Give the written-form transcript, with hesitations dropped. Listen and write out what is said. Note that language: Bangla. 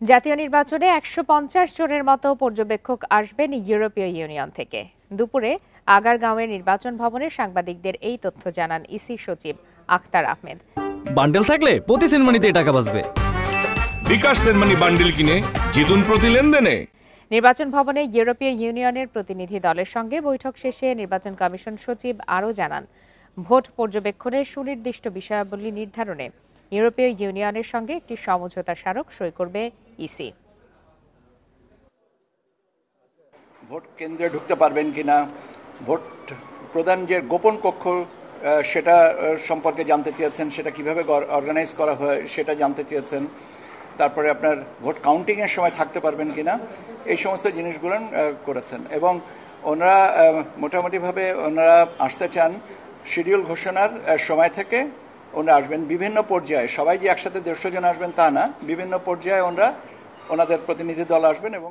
জাতীয় নির্বাচনে ১৫০ জনের মতো পর্যবেক্ষক আসবেন ইউরোপীয় ইউনিয়ন থেকে। দুপুরে আগারগাঁওয়ের নির্বাচন ভবনে সাংবাদিকদের এই তথ্য জানান ইসি সচিব আখতার আহমেদ। বান্ডেল থাকলে প্রতি সেনমানিতে টাকা বাঁচবে। বিকাশ সেনমানি বান্ডেল কিনে জিতুন প্রতি লেনদেনে। নির্বাচন ভবনে ইউরোপীয় ইউনিয়নের প্রতিনিধি দলের সঙ্গে বৈঠক শেষে নির্বাচন কমিশন সচিব আরও জানান, ভোট পর্যবেক্ষণের সুনির্দিষ্ট বিষয়াবলী নির্ধারণে ইউরোপীয় ইউনিয়নের সঙ্গে একটি সমঝোতা স্মারক সই করবে ইসি। ভোট কেন্দ্রে ঢুকতে পারবেন কিনা, ভোট প্রদান যে গোপন কক্ষ সেটা সম্পর্কে জানতে চেয়েছেন, সেটা কিভাবে অর্গানাইজ করা হয় সেটা জানতে চেয়েছেন। তারপরে আপনার ভোট কাউন্টিং এর সময় থাকতে পারবেন কিনা, এই সমস্ত জিনিসগুলো করেছেন। এবং ওনারা মোটামুটিভাবে ওনারা আসতে চান শিডিউল ঘোষণার সময় থেকে। ওনারা আসবেন বিভিন্ন পর্যায়ে, সবাই যে একসাথে ১৫০ জন আসবেন তা না, বিভিন্ন পর্যায়ে ওনাদের প্রতিনিধি দল আসবেন। এবং